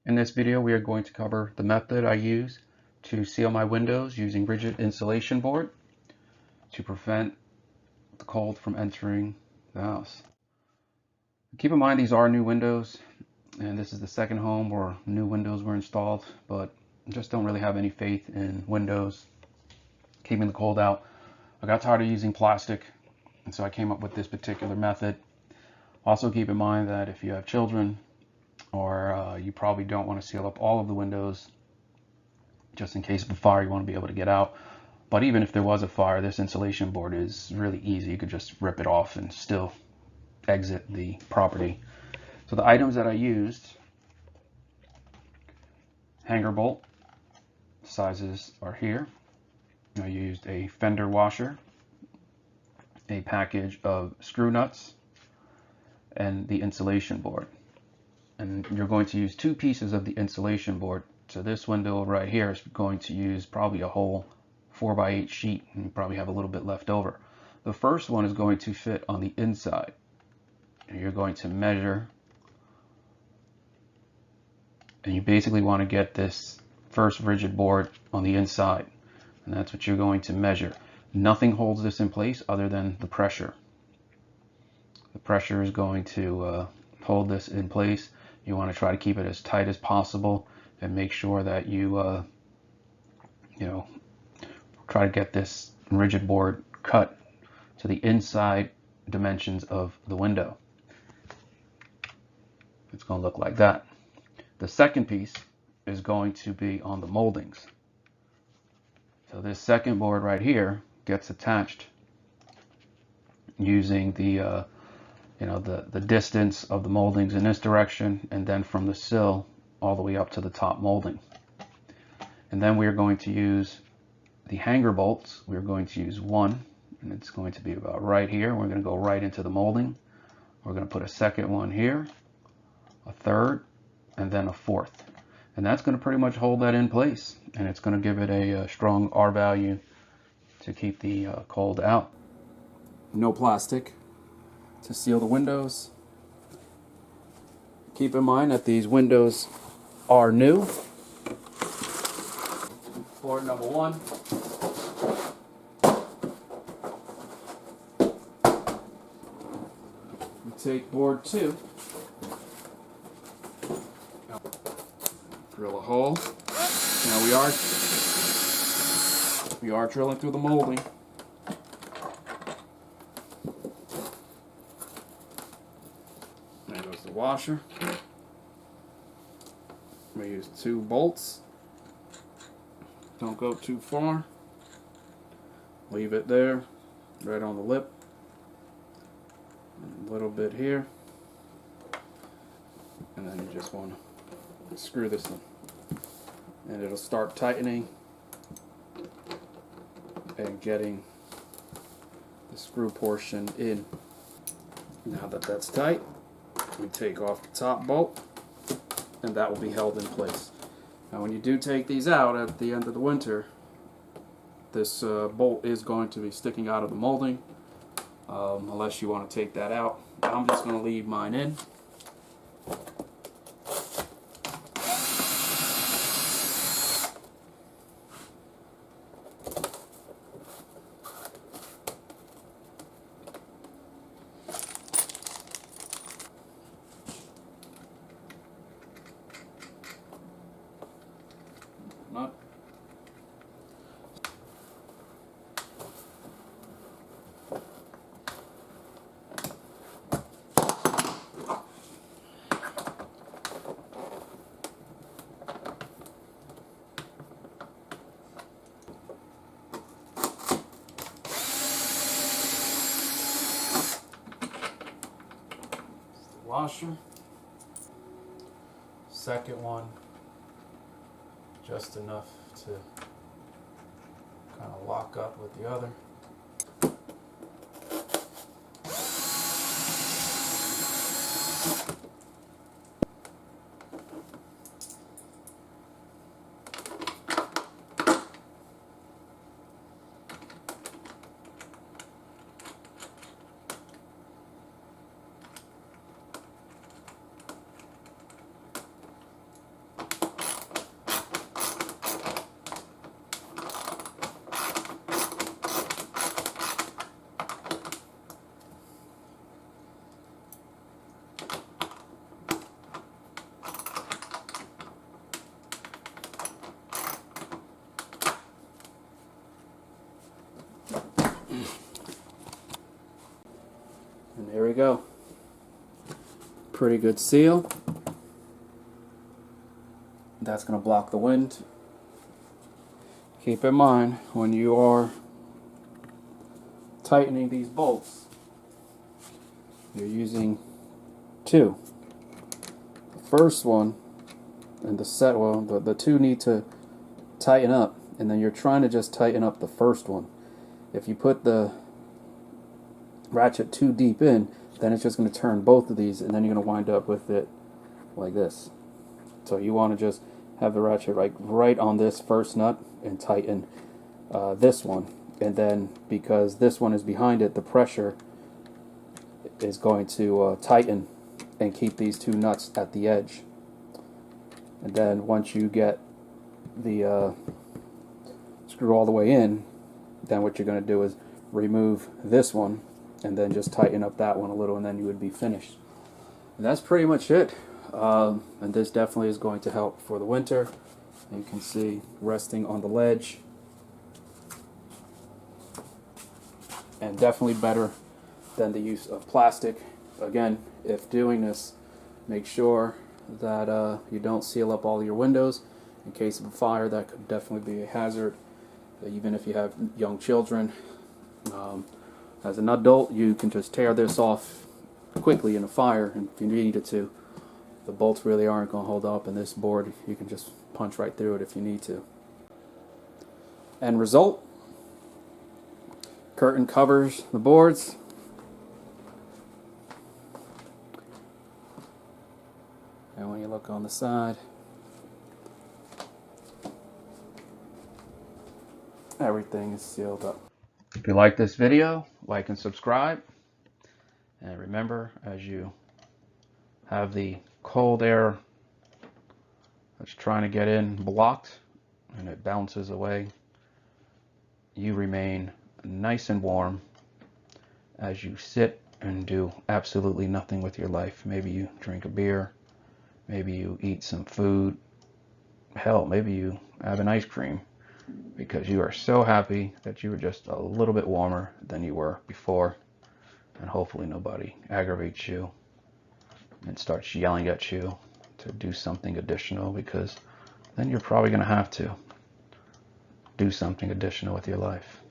In this video, we are going to cover the method I use to seal my windows using rigid insulation board to prevent the cold from entering the house. Keep in mind these are new windows, and this is the second home where new windows were installed, but I just don't really have any faith in windows keeping the cold out. I got tired of using plastic, and so I came up with this particular method. Also keep in mind that if you have children, or you probably don't want to seal up all of the windows just in case of a fire, you want to be able to get out. But even if there was a fire, this insulation board is really easy. You could just rip it off and still exit the property. So the items that I used: hanger bolt, sizes are here. I used a fender washer, a package of screw nuts, and the insulation board. And you're going to use two pieces of the insulation board. So this window right here is going to use probably a whole 4x8 sheet, and you probably have a little bit left over. The first one is going to fit on the inside, and you're going to measure, and you basically want to get this first rigid board on the inside, and that's what you're going to measure. Nothing holds this in place other than the pressure. The pressure is going to hold this in place. You want to try to keep it as tight as possible and make sure that you try to get this rigid board cut to the inside dimensions of the window. It's going to look like that. The second piece is going to be on the moldings. So this second board right here gets attached using the the distance of the moldings in this direction, and then from the sill all the way up to the top molding. And then we are going to use the hanger bolts. We're going to use one, and it's going to be about right here. We're going to go right into the molding. We're going to put a second one here, a third, and then a fourth. And that's going to pretty much hold that in place, and it's going to give it a strong R value to keep the cold out. No plastic to seal the windows. Keep in mind that these windows are new. Board number one. We take board two. Drill a hole. Now we are drilling through the molding. There goes the washer. We use two bolts. Don't go too far. Leave it there, right on the lip. A little bit here. And then you just want to screw this in. And it'll start tightening and getting the screw portion in. Now that that's tight, we take off the top bolt, and that will be held in place. Now when you do take these out at the end of the winter, this bolt is going to be sticking out of the molding, unless you want to take that out. I'm just going to leave mine in. Nut. Washer. Second one, just enough to kind of lock up with the other. we go. Pretty good seal. That's going to block the wind. Keep in mind when you are tightening these bolts, you're using two. The first one and the two need to tighten up, and then you're trying to just tighten up the first one. If you put the ratchet too deep in, then it's just going to turn both of these, and then you're going to wind up with it like this. So you want to just have the ratchet right on this first nut and tighten this one. And then because this one is behind it, the pressure is going to tighten and keep these two nuts at the edge. And then once you get the screw all the way in, then what you're going to do is remove this one and then just tighten up that one a little, and then you would be finished. And that's pretty much it. And this definitely is going to help for the winter. You can see resting on the ledge, and definitely better than the use of plastic. Again, if doing this, make sure that you don't seal up all your windows. In case of a fire, that could definitely be a hazard, even if you have young children. As an adult, you can just tear this off quickly in a fire, and if you needed to. The bolts really aren't going to hold up, and this board, you can just punch right through it if you need to. End result, curtain covers the boards. And when you look on the side, everything is sealed up. If you like this video, like and subscribe. And remember, as you have the cold air that's trying to get in blocked and it bounces away, you remain nice and warm as you sit and do absolutely nothing with your life. Maybe you drink a beer, maybe you eat some food, hell, maybe you have an ice cream, because you are so happy that you were just a little bit warmer than you were before. And hopefully nobody aggravates you and starts yelling at you to do something additional, because then you're probably going to have to do something additional with your life.